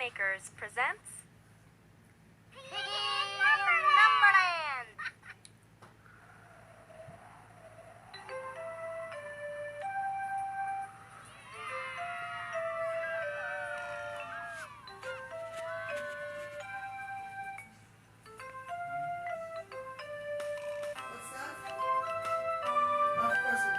Makers presents Piggy in Numberland! What's that? Off person.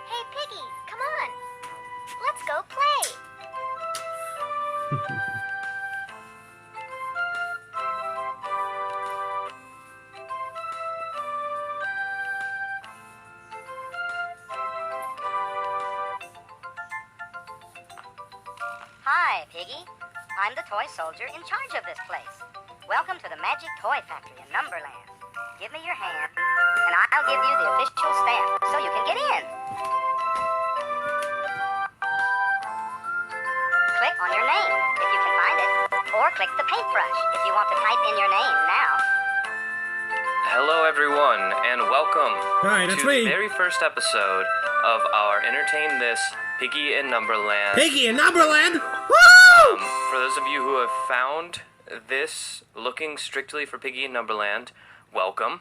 Hey, Piggy, come on. Let's go play. Hi, Piggy. I'm the toy soldier in charge of this place. Welcome to the Magic Toy Factory in Numberland. Give me your hand, and I'll give you the official stamp so you can get in. Click on your name if you can find it, or click the paintbrush if you want to type in your name now. Hello, everyone, and welcome Hi, that's to me. the very first episode of our Entertain This Piggy in Numberland. Piggy in Numberland! Woo! For those of you who have found this looking strictly for Piggy in Numberland, welcome.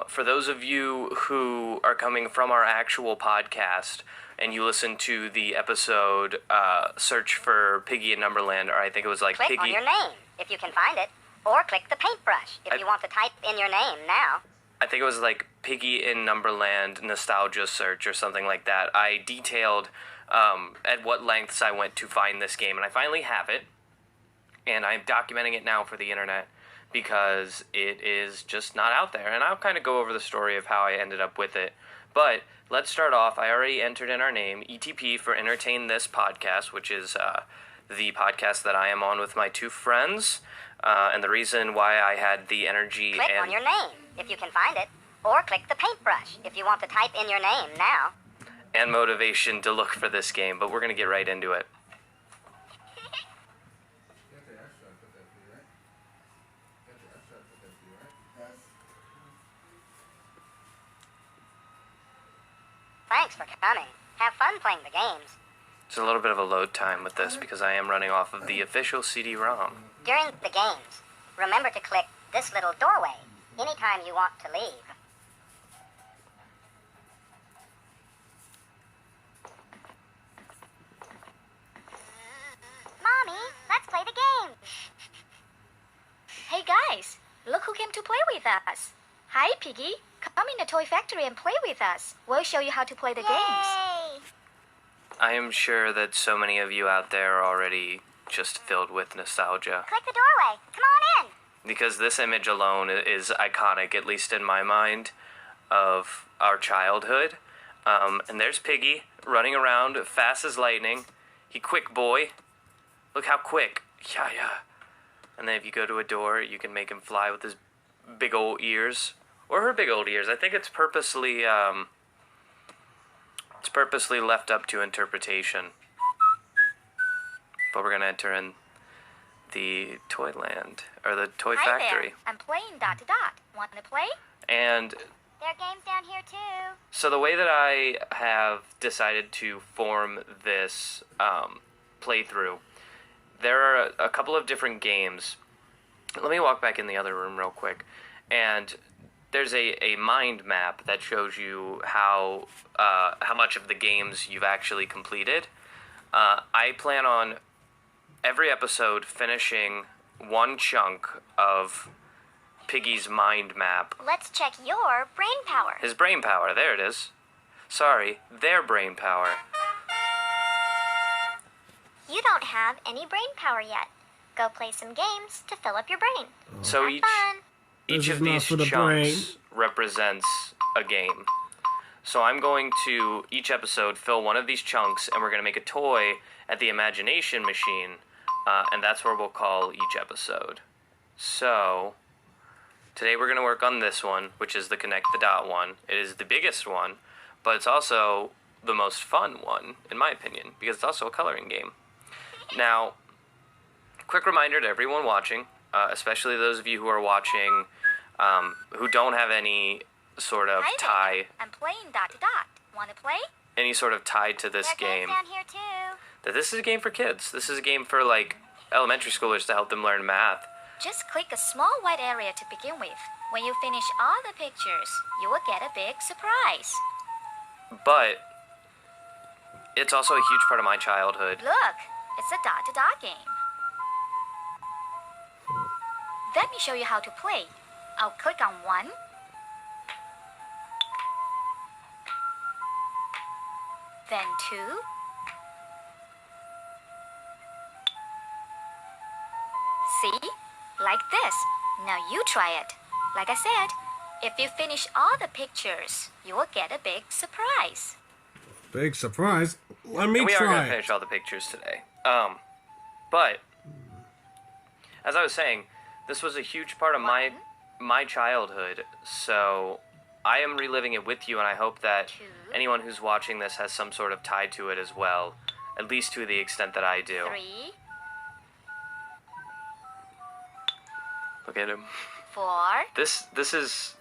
For those of you who are coming from our actual podcast and you listen to the episode Search for Piggy in Numberland, or I think it was like Click Piggy... on your name if you can find it, or click the paintbrush if you want to type in your name now. I think it was like Piggy in Numberland Nostalgia Search or something like that. I detailed at what lengths I went to find this game, and I finally have it. And I'm documenting it now for the internet because it is just not out there. And I'll kind of go over the story of how I ended up with it. But let's start off. I already entered in our name, ETP, for Entertain This Podcast, which is the podcast that I am on with my two friends. And the reason why I had the energy Click on your name if you can find it, or click the paintbrush if you want to type in your name now. and motivation to look for this game, but we're going to get right into it. Thanks for coming. Have fun playing the games. There's a little bit of a load time with this because I am running off of the official CD-ROM. During the games, remember to click this little doorway anytime you want to leave. Mommy, let's play the game. Hey guys, look who came to play with us. Hi Piggy, come in the toy factory and play with us. We'll show you how to play the games. Yay! I am sure that so many of you out there are already just filled with nostalgia. Click the doorway. Come on in. Because this image alone is iconic, at least in my mind, of our childhood. And there's Piggy running around fast as lightning. He quick boy. Look how quick. Yeah. And then if you go to a door, you can make him fly with his big old ears. Or her big old ears. I think it's purposely left up to interpretation. But we're going to enter in the Toyland, or the Toy Hi Factory. there, I'm playing ... Want to play? And There are games down here too. so the way that I have decided to form this playthrough, there are a couple of different games. Let me walk back in the other room real quick. And there's a mind map that shows you how much of the games you've actually completed. I plan on every episode finishing one chunk of Piggy's mind map. Let's check your brain power. His brain power, there it is. Sorry, their brain power. You don't have any brain power yet. Go play some games to fill up your brain. So Have fun. each This of is not these for the chunks represents a game. So I'm going to, each episode, fill one of these chunks, and we're going to make a toy at the imagination machine, and that's where we'll call each episode. So, Today we're going to work on this one, which is the connect the dot one. It is the biggest one, but it's also the most fun one, in my opinion, because it's also a coloring game. Now, quick reminder to everyone watching, especially those of you who are watching who don't have any sort of Hi tie, there. I'm playing dot to dot. Wanna play? any sort of tie to this There are games game, down here too. that this is a game for kids. This is a game for, like, elementary schoolers to help them learn math. Just click a small white area to begin with. When you finish all the pictures, you will get a big surprise. But it's also a huge part of my childhood. Look, it's a dot to dot game. Let me show you how to play. I'll click on one. Then two. See? Like this. Now you try it. Like I said, if you finish all the pictures, you will get a big surprise. Big surprise. Let me And we are going try to it. finish all the pictures today. But as I was saying, this was a huge part of my childhood. So I am reliving it with you, and I hope that Two. anyone who's watching this has some sort of tie to it as well, at least to the extent that I do. Three, Look at him. four, This is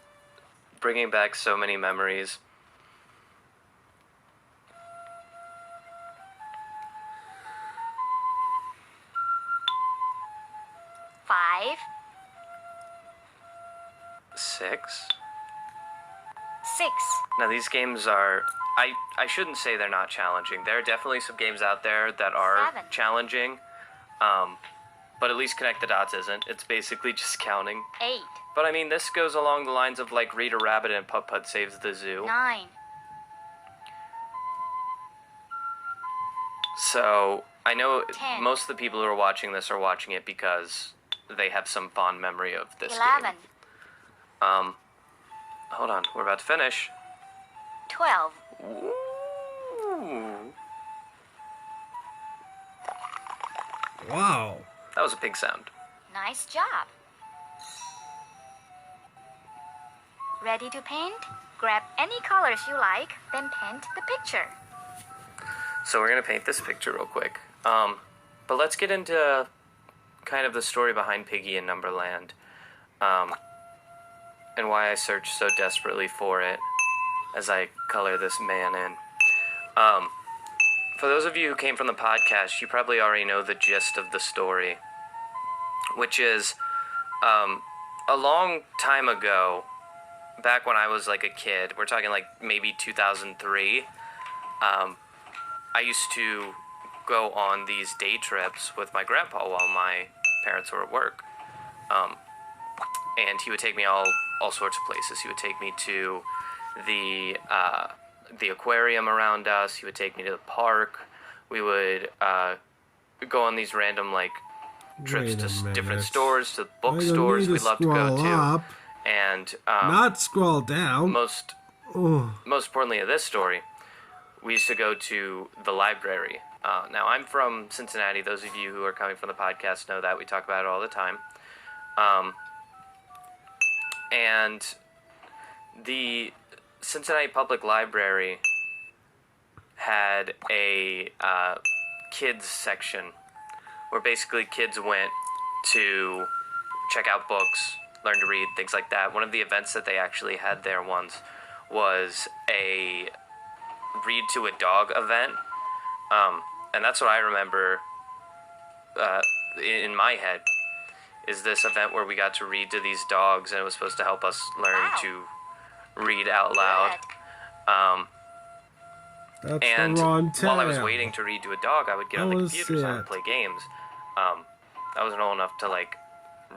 bringing back so many memories. five, 6. 6. Now these games are, I shouldn't say they're not challenging. There are definitely some games out there that are 7. challenging, but at least Connect the Dots isn't. It's basically just counting. 8, But I mean, this goes along the lines of like Read a Rabbit and Putt Putt Saves the Zoo. 9, So I know 10. most of the people who are watching this are watching it because they have some fond memory of this 11, game. Hold on, we're about to finish. 12, Ooh. Wow. That was a pig sound. Nice job. Ready to paint? Grab any colors you like, then paint the picture. So we're gonna paint this picture real quick. But let's get into kind of the story behind Piggy in Numberland, and why I searched so desperately for it as I color this man in. For those of you who came from the podcast, you probably already know the gist of the story, which is a long time ago, back when I was like a kid, we're talking like maybe 2003, I used to go on these day trips with my grandpa while my parents were at work. And he would take me all sorts of places. He would take me to the aquarium around us. He would take me to the park. We would go on these random like trips Wait a to different minute. stores, to I don't bookstores need we'd love to go scroll to. up, And not scroll down. most importantly of this story, we used to go to the library. Now, I'm from Cincinnati. Those of you who are coming from the podcast know that. We talk about it all the time. And the Cincinnati Public Library had a kids section where basically kids went to check out books, learn to read, things like that. One of the events that they actually had there once was a read to a dog event. And that's what I remember in my head, is this event where we got to read to these dogs, and it was supposed to help us learn Wow. to read out loud. That's And the wrong tail. while I was waiting to read to a dog, I would get on the That was computer so I would it. play games. I wasn't old enough to like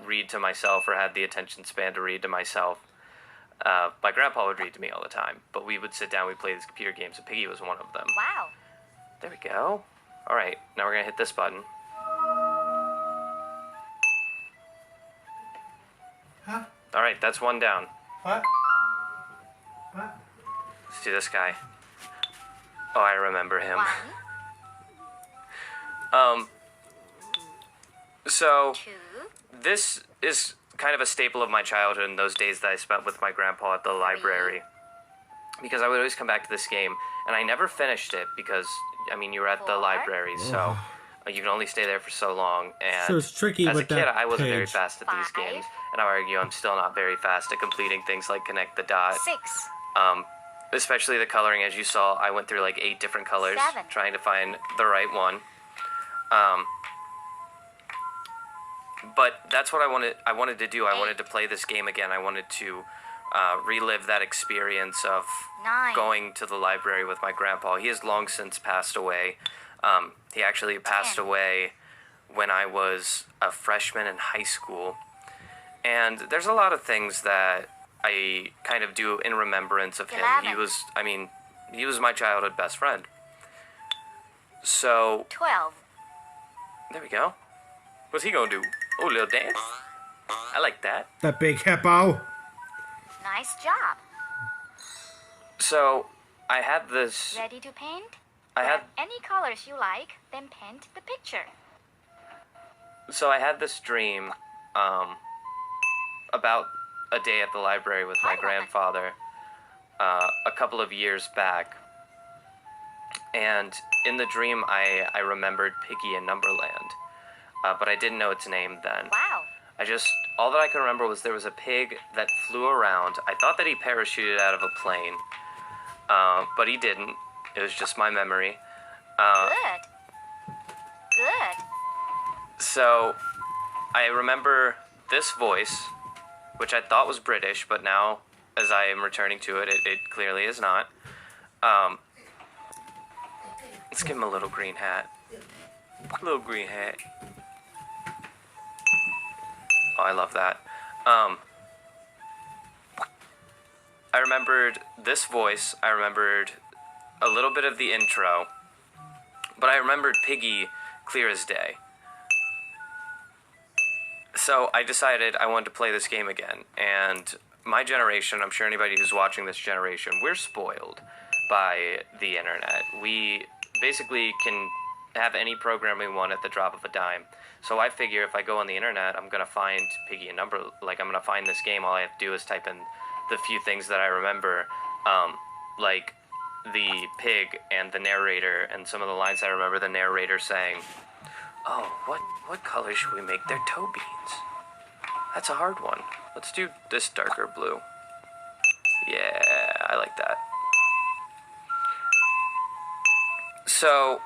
read to myself or had the attention span to read to myself. My grandpa would read to me all the time, but we would sit down, we'd play these computer games, and Piggy was one of them. Wow. There we go. All right, now we're gonna hit this button. Huh? All right, that's one down. What? What? Let's do this guy. Oh, I remember him. 1, So 2, this is kind of a staple of my childhood in those days that I spent with my grandpa at the library. Because I would always come back to this game, and I never finished it because, I mean, you were at the library, so you can only stay there for so long. And So it's tricky as with a kid, that I wasn't very page. fast at these 5. games, and I argue I'm still not very fast at completing things like connect the dot. 6. Especially the coloring, as you saw, I went through like 8 different colors 7. trying to find the right one. But that's what I wanted to do. I wanted to play this game again. I wanted to relive that experience of 9. going to the library with my grandpa. He has long since passed away. He actually passed 10. away when I was a freshman in high school. And there's a lot of things that I kind of do in remembrance of him. 11. He was my childhood best friend. So, 12. there we go. What's he gonna do? Oh, little dance? I like that. That big hippo. Nice job. So, I had this... Ready to paint? I had... Grab any colors you like, then paint the picture. So I had this dream about a day at the library with my grandfather a couple of years back. And in the dream, I remembered Piggy in Numberland. But I didn't know its name then. Wow. All that I can remember was there was a pig that flew around. I thought that he parachuted out of a plane. But he didn't. It was just my memory. Good. Good. So, I remember this voice, which I thought was British, but now, as I am returning to it, it clearly is not. Let's give him a little green hat. Little green hat. Oh, I love that. I remembered this voice. I remembered a little bit of the intro. But I remembered Piggy clear as day. So I decided I wanted to play this game again. And my generation, I'm sure anybody who's watching this generation, we're spoiled by the internet. We basically can have any program we want at the drop of a dime. So I figure if I go on the internet, I'm gonna find Piggy and I'm gonna find this game. All I have to do is type in the few things that I remember, like the pig and the narrator, and some of the lines I remember the narrator saying, "Oh, what color should we make their toe beans?" That's a hard one. Let's do this darker blue. Yeah, I like that. So,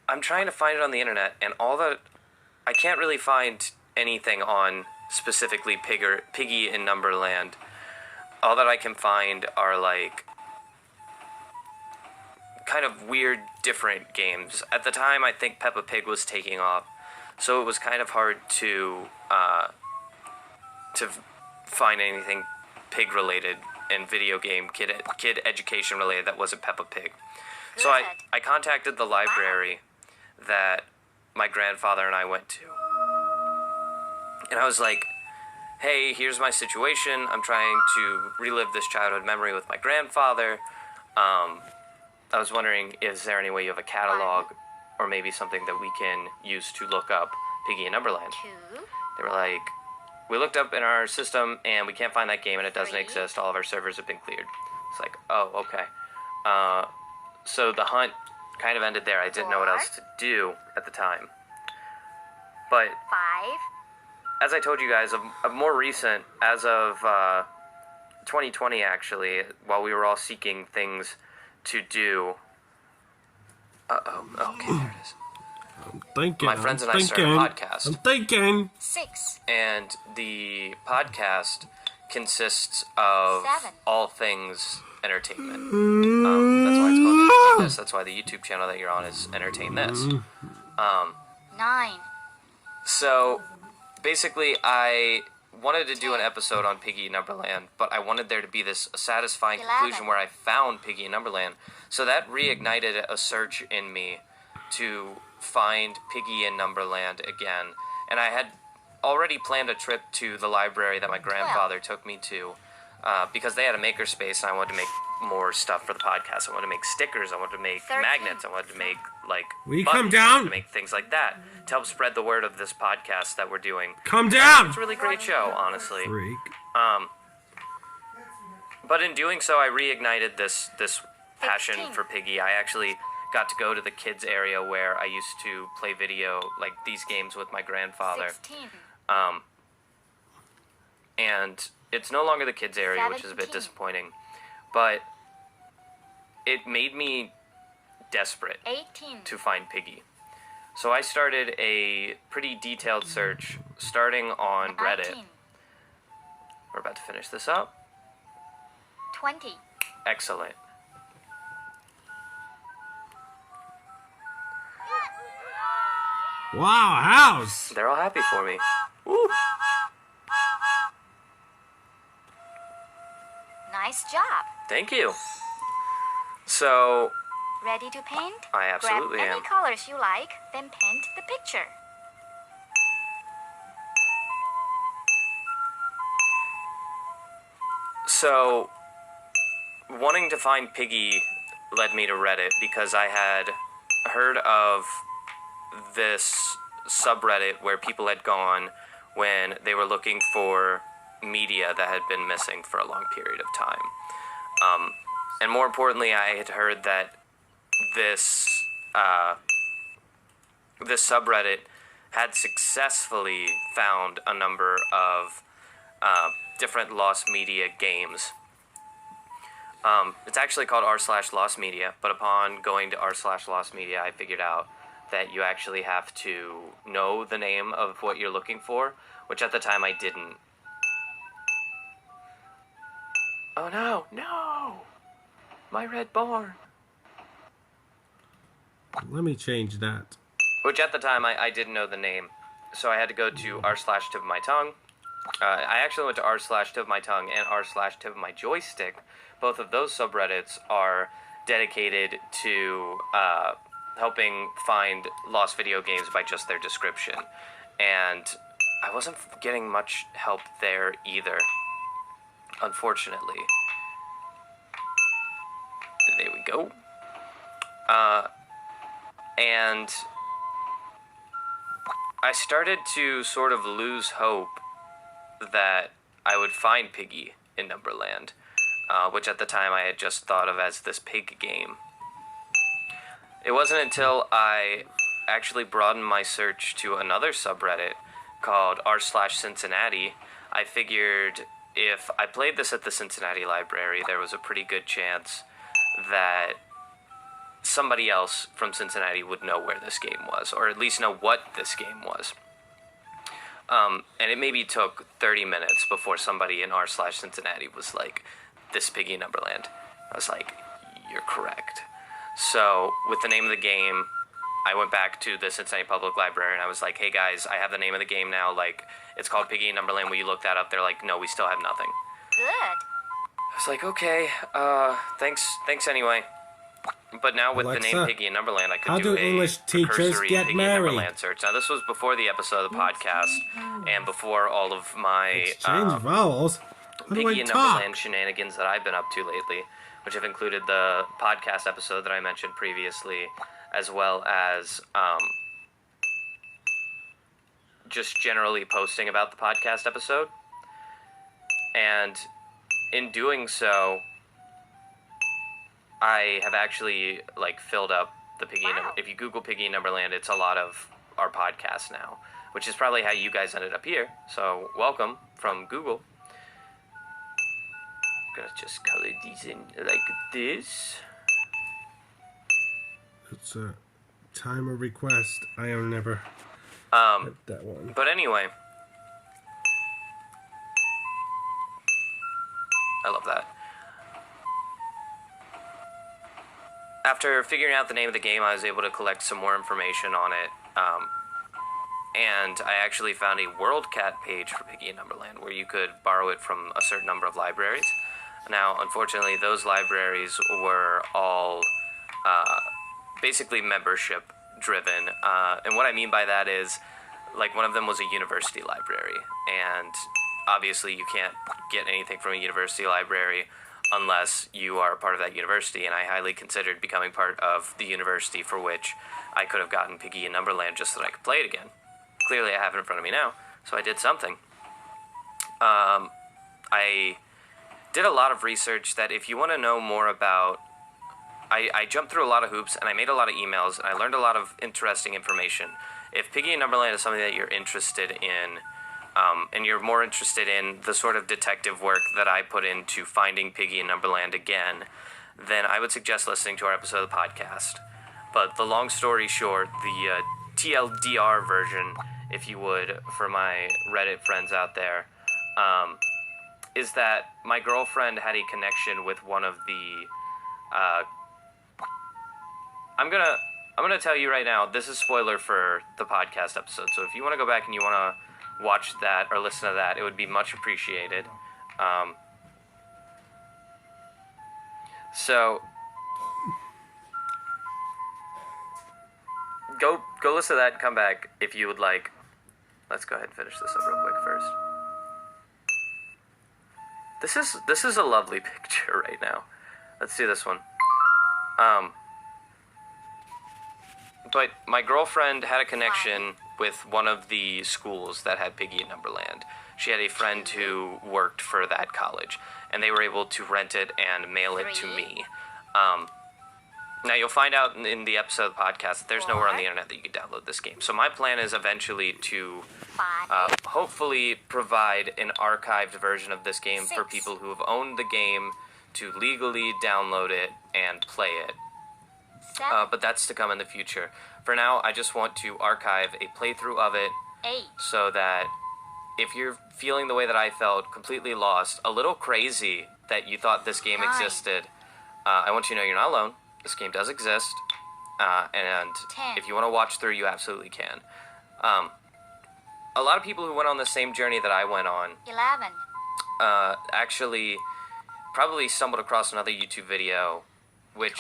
I'm trying to find it on the internet, and I can't really find anything on specifically Piggy in Numberland. All that I can find are like kind of weird, different games. At the time, I think Peppa Pig was taking off, so it was kind of hard to find anything pig-related and video game kid education related that wasn't Peppa Pig. So I contacted the library that my grandfather and I went to, and I was like, "Hey, here's my situation. I'm trying to relive this childhood memory with my grandfather. I was wondering, is there any way you have a catalog or maybe something that we can use to look up Piggy in Numberland?" 2. They were like, "We looked up in our system and we can't find that game and it doesn't 3. exist. All of our servers have been cleared." It's like, oh, okay. So the hunt kind of ended there. I didn't know what else to do at the time. But 5. as I told you guys, of more recent, as of 2020 actually, while we were all seeking things to do. Okay, there it is. I'm thinking. My friends and I started a podcast. I'm thinking. 6. And the podcast consists of 7. all things entertainment. That's why it's called Entertain This. That's why the YouTube channel that you're on is Entertain This. 9. So, basically, I wanted to do an episode on Piggy in Numberland, but I wanted there to be this satisfying 11. conclusion where I found Piggy in Numberland. So that reignited a search in me to find Piggy in Numberland again. And I had already planned a trip to the library that my grandfather took me to, because they had a makerspace and I wanted to make more stuff for the podcast. I wanted to make stickers. I wanted to make 13. magnets. I wanted to make like Will you buttons. come down? I wanted to make things like that to help spread the word of this podcast that we're doing. Come down! It's a really great show, honestly. Freak. But in doing so, I reignited this passion 15. for Piggy. I actually got to go to the kids area where I used to play video, like these games with my grandfather. 16. And it's no longer the kids area, which is a bit 17. disappointing. But it made me desperate 18. to find Piggy. So I started a pretty detailed search starting on Reddit. 19. We're about to finish this up. 20. Excellent. Wow, house! They're all happy for me. Woo! Nice job. Thank you. So, Ready to paint? I absolutely Grab any am. colors you like, then paint the picture. So, wanting to find Piggy led me to Reddit because I had heard of this subreddit where people had gone when they were looking for media that had been missing for a long period of time. And more importantly, I had heard that this subreddit had successfully found a number of different lost media games. It's actually called r/lost media, but upon going to r/lost media, I figured out that you actually have to know the name of what you're looking for, which at the time I didn't. Oh no, no! My red barn! Let me change that. Which at the time I didn't know the name. So I had to go to r/tip of my tongue. I actually went to r/tip of my tongue and r/tip of my joystick. Both of those subreddits are dedicated to helping find lost video games by just their description. And I wasn't getting much help there either, unfortunately. There we go. And I started to sort of lose hope that I would find Piggy in Numberland, which at the time I had just thought of as this pig game. It wasn't until I actually broadened my search to another subreddit called r/Cincinnati, I figured if I played this at the Cincinnati library, there was a pretty good chance that somebody else from Cincinnati would know where this game was, or at least know what this game was. And it maybe took 30 minutes before somebody in r/Cincinnati was like, this Piggy Numberland. I was like, you're correct. So, with the name of the game, I went back to the Cincinnati Public Library and I was like, hey guys, I have the name of the game now, like, it's called Piggy Numberland, will you look that up? They're like, no, we still have nothing. Good. I was like, okay, thanks anyway. But now with the name Alexa, Piggy in Numberland, I could how do do a English teachers cursory get Piggy married? Numberland search. Now this was before the episode of the podcast, and before all of my Change vowels? How do Piggy I and talk? Numberland shenanigans that I've been up to lately, which have included the podcast episode that I mentioned previously, as well as just generally posting about the podcast episode. And in doing so, I have actually filled up the Piggy. Wow. If you Google Piggy Numberland, it's a lot of our podcast now, which is probably how you guys ended up here. So welcome from Google. Gonna just color these in like this. It's a time of request. I am never hit that one. But anyway, I love that. After figuring out the name of the game, I was able to collect some more information on it. And I actually found a WorldCat page for Piggy and Numberland where you could borrow it from a certain number of libraries. Now, unfortunately, those libraries were all basically membership driven. And what I mean by that is, one of them was a university library. And obviously, you can't get anything from a university library unless you are part of that university, and I highly considered becoming part of the university for which I could have gotten Piggy in Numberland just so that I could play it again. Clearly, I have it in front of me now, so I did something. I did a lot of research that if you want to know more about... I jumped through a lot of hoops, and I made a lot of emails, and I learned a lot of interesting information. If Piggy in Numberland is something that you're interested in, and you're more interested in the sort of detective work that I put into finding Piggy in Numberland again, then I would suggest listening to our episode of the podcast. But the long story short, the TLDR version, if you would, for my Reddit friends out there, is that my girlfriend had a connection with one of the... I'm gonna tell you right now, this is spoiler for the podcast episode, so if you want to go back and you want to watch that or listen to that, it would be much appreciated. So go listen to that and come back if you would like. Let's go ahead and finish this up real quick first. This is a lovely picture right now. Let's do this one. But my girlfriend had a connection with one of the schools that had Piggy in Numberland. She had a friend who worked for that college, and they were able to rent it and mail it to me. Now, you'll find out in the episode of the podcast that there's nowhere on the internet that you can download this game. So my plan is eventually to hopefully provide an archived version of this game for people who have owned the game to legally download it and play it. But that's to come in the future. For now, I just want to archive a playthrough of it so that if you're feeling the way that I felt, completely lost, a little crazy that you thought this game existed, I want you to know you're not alone. This game does exist, and if you want to watch through, you absolutely can. A lot of people who went on the same journey that I went on 11. actually probably stumbled across another YouTube video, which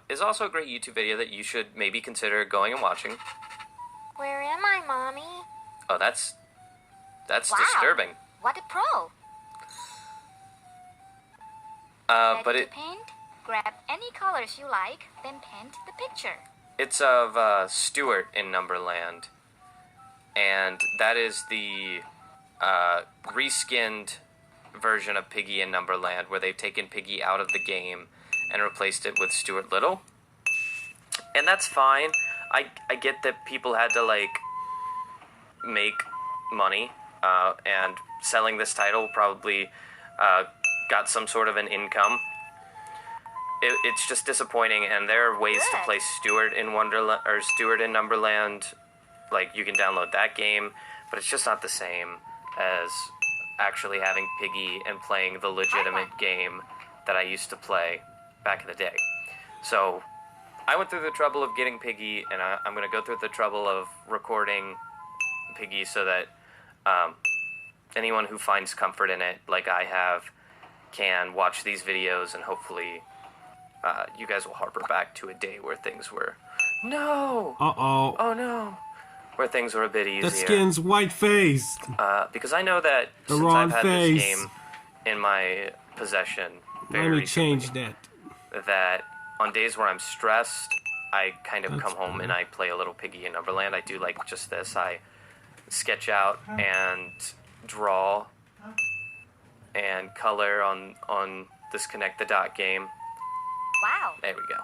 is also a great YouTube video that you should maybe consider going and watching. Where am I, Mommy? Oh, that's disturbing. What a pro! But Ready it... to paint? Grab any colors you like, then paint the picture. It's of Stuart in Numberland, and that is the reskinned version of Piggy in Numberland, where they've taken Piggy out of the game and replaced it with Stuart Little. And that's fine. I get that people had to, like, make money, and selling this title probably got some sort of an income. It's just disappointing, and there are ways to play Stuart in Wonderland or Stuart in Numberland. Like, you can download that game, but it's just not the same as actually having Piggy and playing the legitimate game that I used to play back in the day. So I went through the trouble of getting Piggy, and I'm going to go through the trouble of recording Piggy so that anyone who finds comfort in it, like I have, can watch these videos, and hopefully you guys will harper back to a day where things were... No! Uh-oh. Oh, no. Where things were a bit easier. The skin's white-faced. Because I know that The since wrong I've had face. this game in my possession very Let me recently, change that. that on days where I'm stressed, I kind of come home and I play a little Piggy in Numberland. I do like just this. I sketch out and draw and color on this Connect the Dot game. Wow, There we go.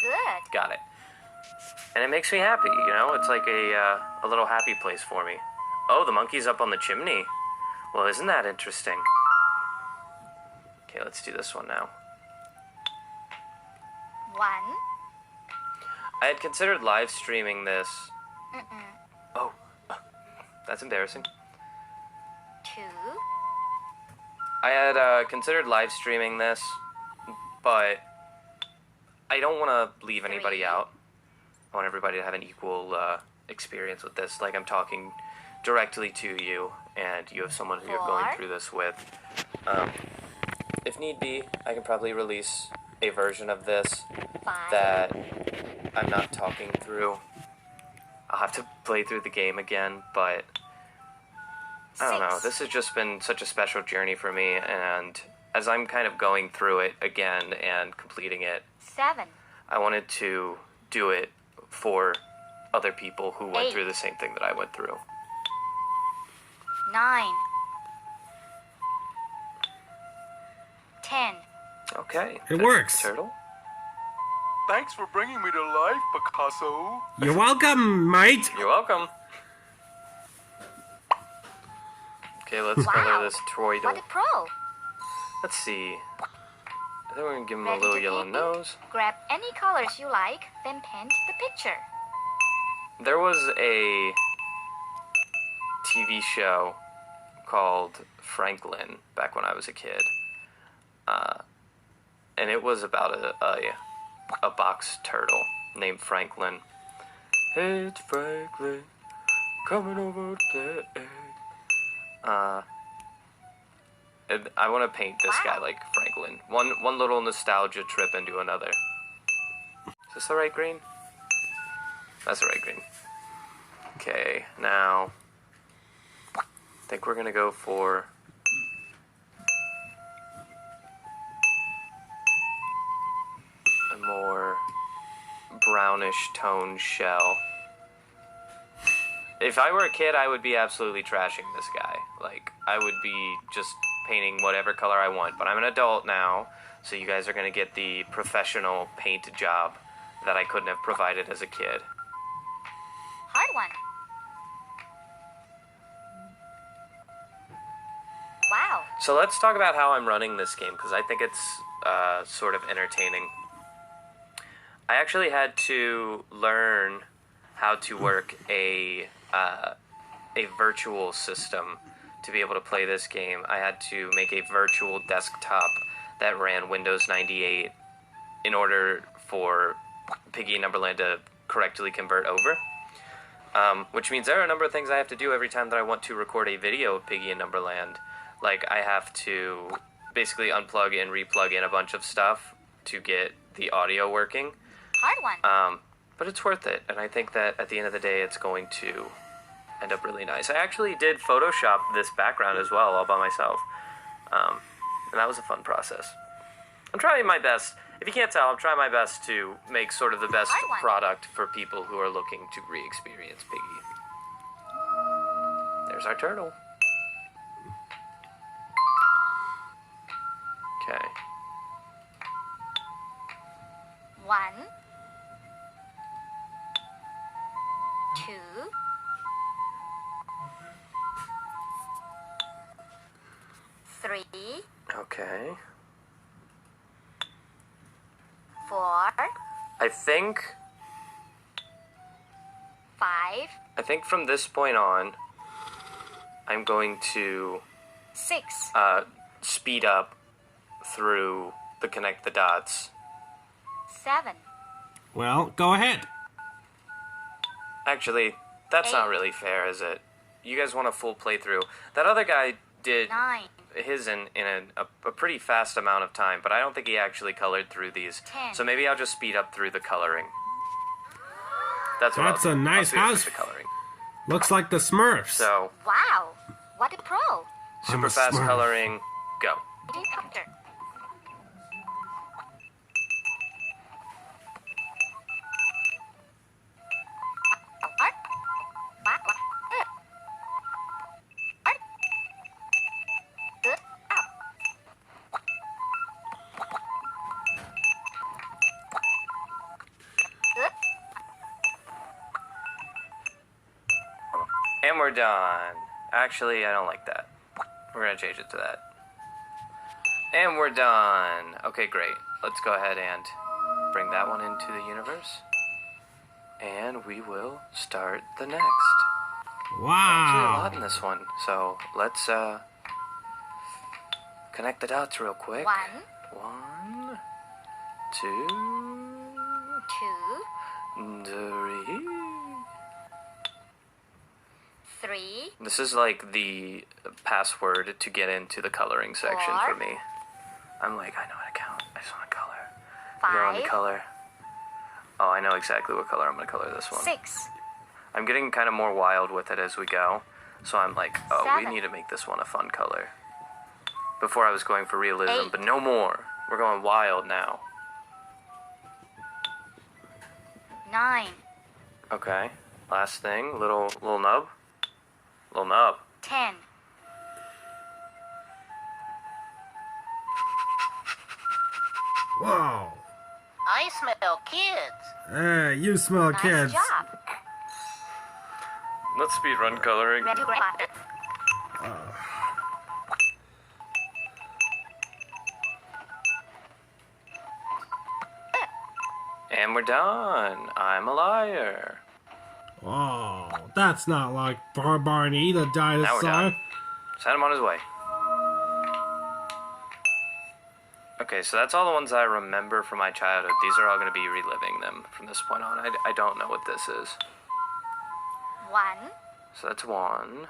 good. Got it. And it makes me happy, you know? It's like a little happy place for me. Oh, the monkey's up on the chimney. Well, isn't that interesting? Okay, let's do this one now. 1. I had considered live streaming this. Oh, that's embarrassing. 2. I had considered live streaming this, but I don't want to leave anybody 3. out. I want everybody to have an equal experience with this. Like, I'm talking directly to you, and you have someone who you're going 4. through this with. If need be, I can probably release a version of this 5. that I'm not talking through. I'll have to play through the game again, but I don't know. 6. This has just been such a special journey for me, and as I'm kind of going through it again and completing it, 7, I wanted to do it for other people who went 8. through the same thing that I went through. 9, 10. Okay. It works. Turtle. Thanks for bringing me to life, Picasso. You're welcome, mate. You're welcome. Okay, let's color this Troidal. What a pro! Let's see. I think we're gonna give him a Ready little to yellow paint? nose. Grab any colors you like, then paint the picture. There was a TV show called Franklin back when I was a kid. And it was about a box turtle named Franklin. Hey, it's Franklin, coming over to play. And I want to paint this guy like Franklin. One little nostalgia trip into another. Is this the right green? That's the right green. Okay, now I think we're gonna go for a more brownish tone shell. If I were a kid, I would be absolutely trashing this guy. Like, I would be just painting whatever color I want. But I'm an adult now, so you guys are gonna get the professional paint job that I couldn't have provided as a kid. Hard one. Wow. So let's talk about how I'm running this game, because I think it's sort of entertaining. I actually had to learn how to work a virtual system to be able to play this game. I had to make a virtual desktop that ran Windows 98 in order for Piggy and Numberland to correctly convert over. Which means there are a number of things I have to do every time that I want to record a video of Piggy and Numberland. Like, I have to basically unplug and replug in a bunch of stuff to get the audio working. Hard one. But it's worth it, and I think that at the end of the day, it's going to end up really nice. I actually did Photoshop this background as well, all by myself, and that was a fun process. I'm trying my best. If you can't tell, I'm trying my best to make sort of the best product for people who are looking to re-experience Piggy. There's our turtle. Okay. 1, 2, 3, Okay. 4, I think 5, from this point on, I'm going to 6, speed up through the connect the dots. 7. Well, go ahead. Actually, that's not 8. really fair, is it? You guys want a full playthrough. That other guy did 9, his in a pretty fast amount of time, but I don't think he actually colored through these. 10. So maybe I'll just speed up through the coloring. That's what That's I'll a do. nice I'll speed up house. through the coloring. Looks like the Smurfs. So, Wow. What a pro. I'm super a fast Smurf. coloring, go. Helicopter. And we're done. Actually, I don't like that. We're gonna change it to that. And we're done. Okay, great. Let's go ahead and bring that one into the universe. And we will start the next. Actually, a lot Wow. in this one. So let's connect the dots real quick. 1, 1, 2, 2, 3. 3, This is like the password to get into the coloring section 4. for me. I'm like, I know how to count. I just want to color. You're on the 5, color. Oh, I know exactly what color I'm going to color this one. 6, I'm getting kind of more wild with it as we go. So I'm like, oh, we 7. need to make this one a fun color. Before I was going for realism, 8. but no more. We're going wild now. 9. Okay. Last thing, little nub. Little nub. 10. Wow. I smell kids. Hey, you smell Nice kids. job. Let's speed run coloring. Ready, Grandpa? And we're done. I'm a liar. Oh, that's not like Barney the Now we're dinosaur. done. Send him on his way. Okay, so that's all the ones I remember from my childhood. These are all going to be reliving them from this point on. I don't know what this is. 1, So that's 1.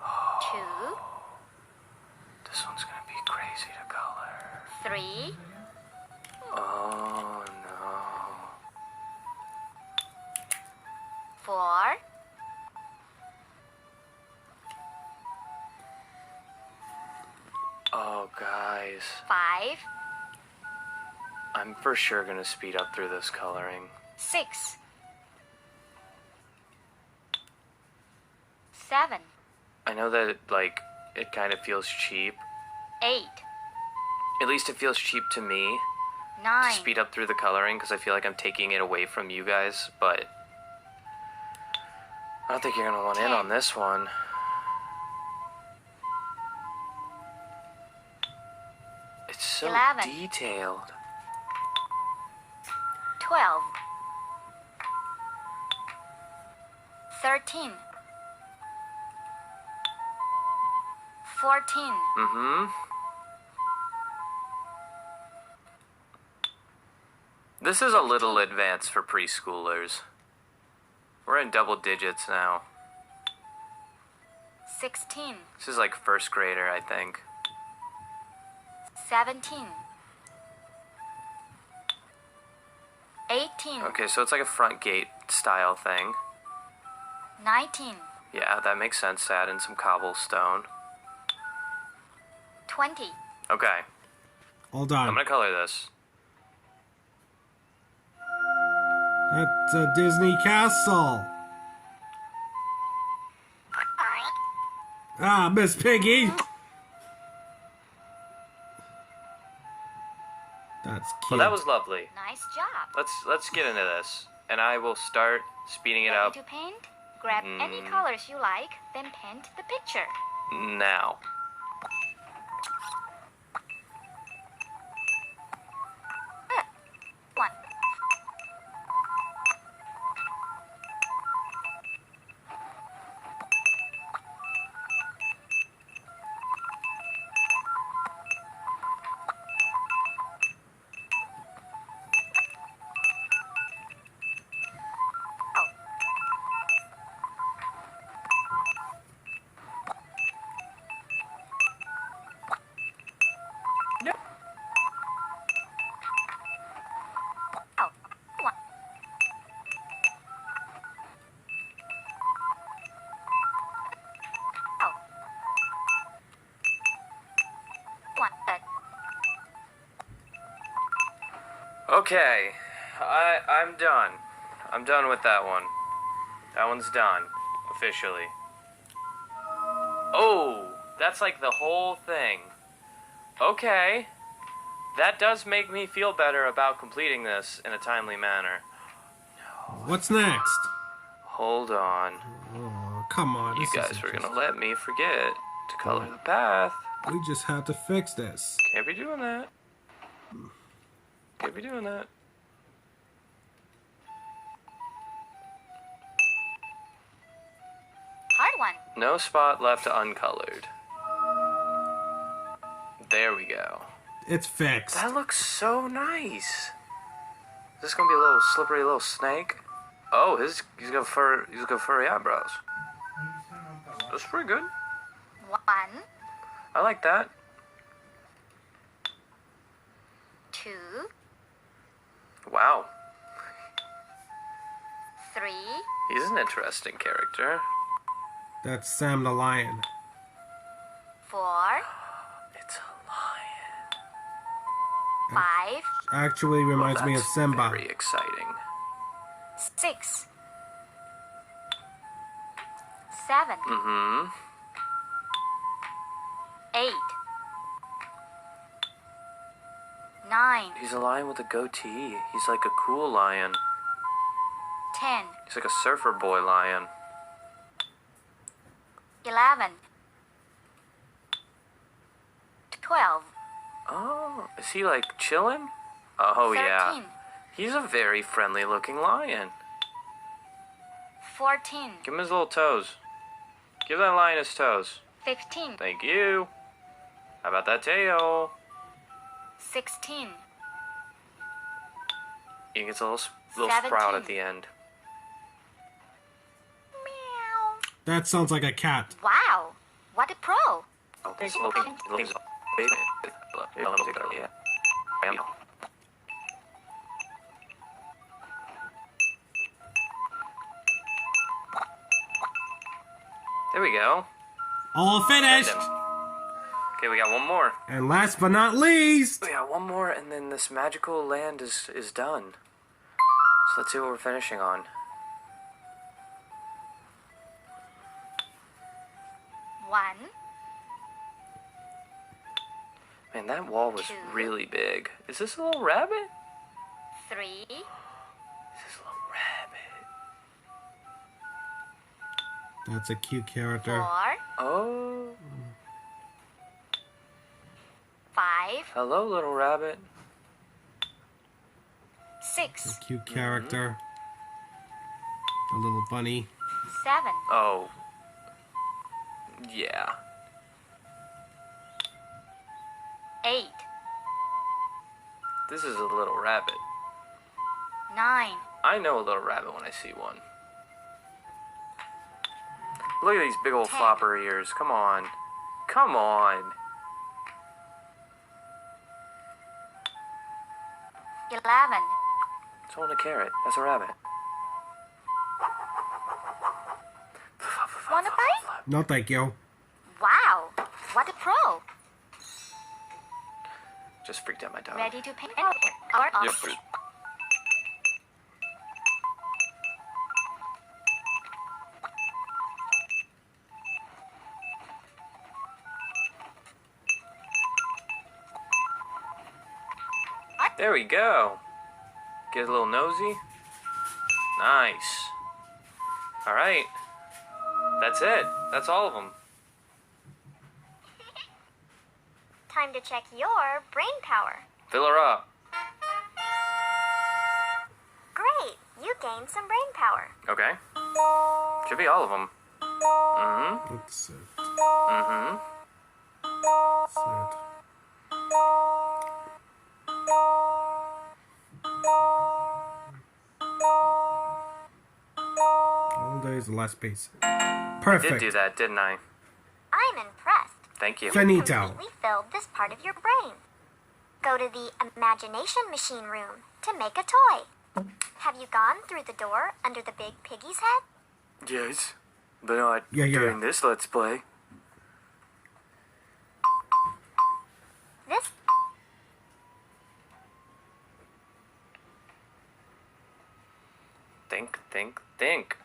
2, This one's going to be crazy to color. 3, Oh, no. 4, Oh, guys. 5, I'm for sure going to speed up through this coloring. 6, 7, I know that, it kind of feels cheap. 8, At least it feels cheap to me. 9, To speed up through the coloring because I feel like I'm taking it away from you guys, but I don't think you're gonna want in on this one. It's so 11. detailed. 12, 13, 14, Mm-hmm. This is a little advanced for preschoolers. We're in double digits now. 16, This is like first grader, I think. 17, 18, Okay, so it's like a front gate style thing. 19, Yeah, that makes sense to add in some cobblestone. 20, Okay, Hold I'm on. gonna color this. That's a Disney castle. Ah, Miss Piggy. That's cute. Well, that was lovely. nice job. Let's get into this, and I will start speeding it Ready up to paint? Grab any colors you like, then paint the picture. now. One, oh, oh, one, oh, one, Okay, I'm done. I'm done with that one. That one's done officially. Oh, that's like the whole thing. Okay, that does make me feel better about completing this in a timely manner. What's next? Hold on. Oh, come on. You this guys isn't were just- gonna let me forget to color the path. We just have to fix this. Can't be doing that. Can't be doing that. hard one. No spot left uncolored. There we go. It's fixed. That looks so nice. Is this gonna be a little slippery little snake? Oh, he's got furry eyebrows. That's pretty good. 1, I like that. 2, Wow, 3, he's an interesting character. That's Sam the Lion. 4, It's a lion. 5, Actually reminds me of That's Simba. very exciting. 6, 7, Mm-hmm. 8, 9, He's a lion with a goatee. He's like a cool lion. 10, He's like a surfer boy lion. 11, 12, Oh, is he like chilling? Oh 13, yeah. He's a very friendly looking lion. 14, Give him his little toes. Give that lion his toes. 15, Thank you. How about that tail? 16, He gets a little sprout 17. at the end. meow. That sounds like a cat. Wow, what a pro. There we go. All finished! Okay, we got one more. And last but not least, We got one more, and then this magical land is done. So let's see what we're finishing on. One, Man, that wall was 2. really big. Is this a little rabbit? 3, Is this a little rabbit? that's a cute character. 4, Oh. 5, Hello, little rabbit. 6, Cute character. A little bunny. 7, Oh. Yeah. 8, This is a little rabbit. 9, I know a little rabbit when I see one. Look at these big old 10. flopper ears. Come on. Come on. 11, It's holding a carrot. That's a rabbit. wanna bite? No, thank you. Wow, what a pro. Just freaked out my dog. Ready to paint or off? Yep. There we go. Get a little nosy. Nice. All right. That's it. That's all of them. Time to check your brain power. Fill her up. Great, you gained some brain power. Okay. Should be all of them. Mm-hmm. Let's see. Mm-hmm. Sad. All days, the last piece. Did Perfect. do that, didn't I? I'm impressed. Thank you. Finito. Completely filled this part of your brain. Go to the imagination machine room to make a toy. Have you gone through the door under the big piggy's head? Yes, but not Yeah. during this Let's Play. This Think, think, think.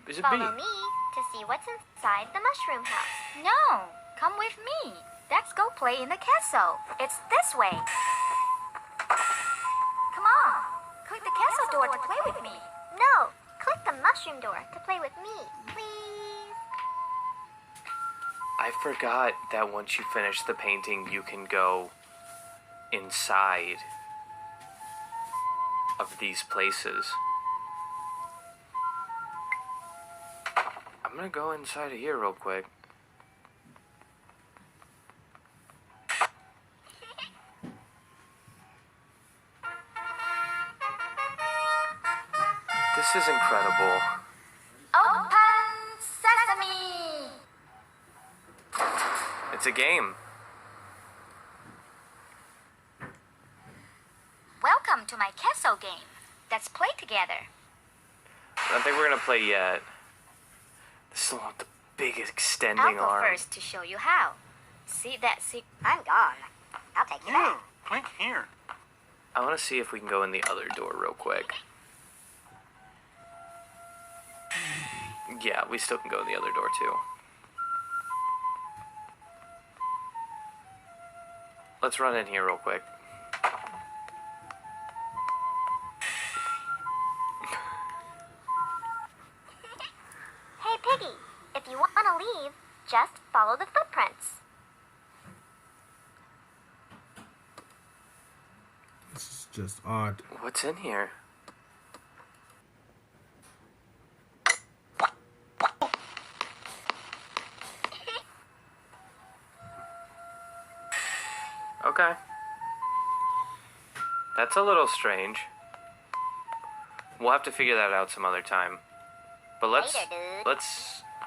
Is it B? follow me to see what's inside the mushroom house. No, come with me. Let's go play in the castle. It's this way. Come on, click the castle door to play with me. No, click the mushroom door to play with me, please. I forgot that once you finish the painting, you can go inside of these places. I'm gonna go inside of here real quick. This is incredible. Open sesame! It's a game. Welcome to my castle game. Let's play together. I don't think we're gonna play yet. This is the one with the big extending I'll go arm. first to show you how. See that I'm gone. I'll take you back. Click here. I want to see if we can go in the other door real quick. Yeah, we still can go in the other door too. Let's run in here real quick. Hey, Piggy, if you want to leave, just follow the footprints. This is just odd. What's in here? Okay. That's a little strange. We'll have to figure that out some other time. But let's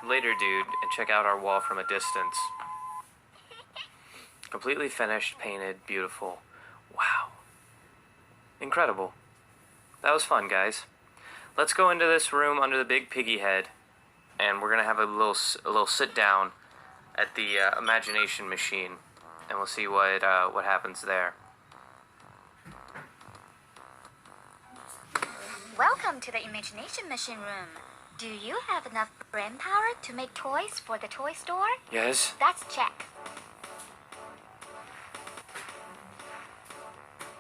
later, dude, and check out our wall from a distance. Completely finished, painted, beautiful. Wow. Incredible. That was fun, guys. Let's go into this room under the big piggy head, and we're gonna have a little sit down at the imagination machine, and we'll see what happens there. Welcome to the imagination machine room. Do you have enough brain power to make toys for the toy store? Yes. That's check.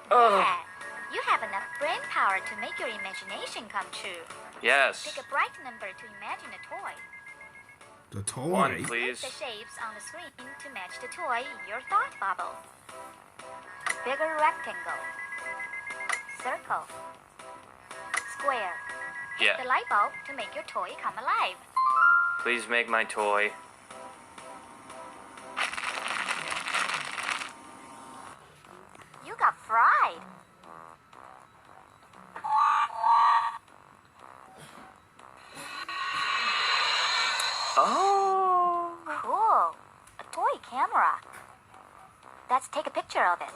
Oh. You have enough brain power to make your imagination come true. Yes. Pick a bright number to imagine a toy. The toy. 1, please. Click the shapes on the screen to match the toy in your thought bubble. Bigger rectangle. Circle. Square. Hit Yeah. the light bulb to make your toy come alive. Please make my toy. You got fried. Oh. Cool. A toy camera. Let's take a picture of it.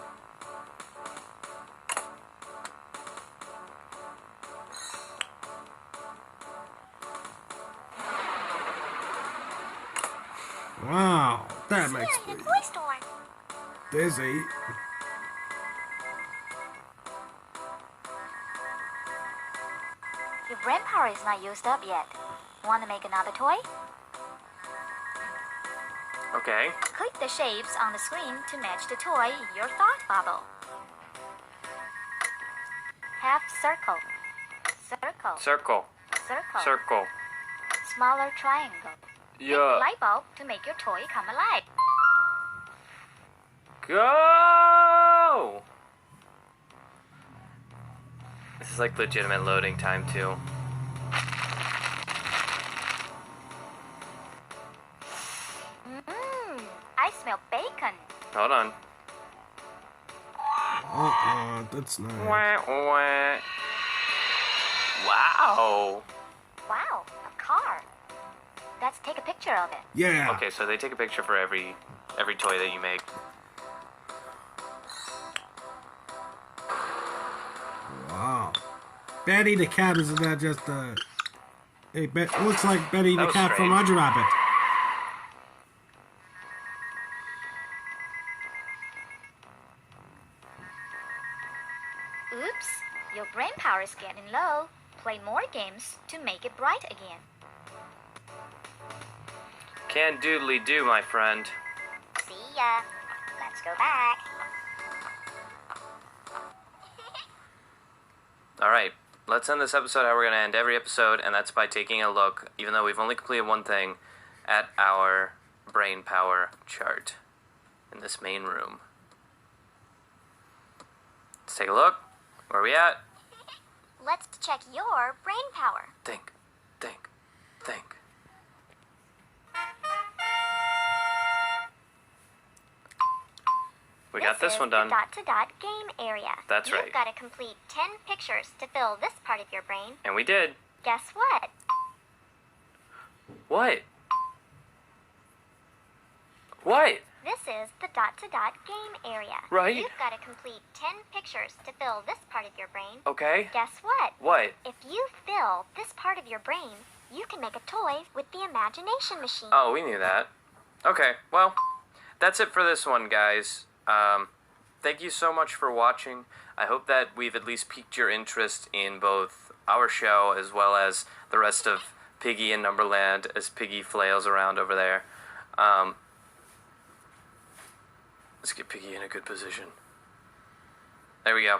Wow, that makes Here in me the toy store. dizzy. Your brain power is not used up yet. Want to make another toy? Okay. Click the shapes on the screen to match the toy in your thought bubble. Half circle. Circle. Circle. Circle. Circle. Smaller triangle. Hit the Yeah. light bulb to make your toy come alive. Go! This is like legitimate loading time too. I smell bacon. Hold on. That's nice. Wah, wah. Wow. Wow, a car. Let's take a picture of it. Yeah. Okay, so they take a picture for every toy that you make. Wow. Betty the cat, isn't that just Hey, looks like Betty That the was cat from strange. Roger Rabbit. Oops, your brain power is getting low. Play more games to make it bright again. Can doodly do, my friend. See ya. Let's go back. Alright, let's end this episode how we're going to end every episode, and that's by taking a look, even though we've only completed one thing, at our brain power chart in this main room. Let's take a look. Where are we at? Let's check your brain power. Think, think, think. We got this is one done. The dot-to-dot game area. That's right. You've got to complete 10 pictures to fill this part of your brain. And we did. Guess what? What? What? This is the dot-to-dot game area. Right. You've got to complete 10 pictures to fill this part of your brain. Okay. Guess what? What? If you fill this part of your brain, you can make a toy with the imagination machine. Oh, we knew that. Okay, well, that's it for this one, guys. Thank you so much for watching. I hope that we've at least piqued your interest in both our show as well as the rest of Piggy and Numberland as Piggy flails around over there. Let's get Piggy in a good position. There we go.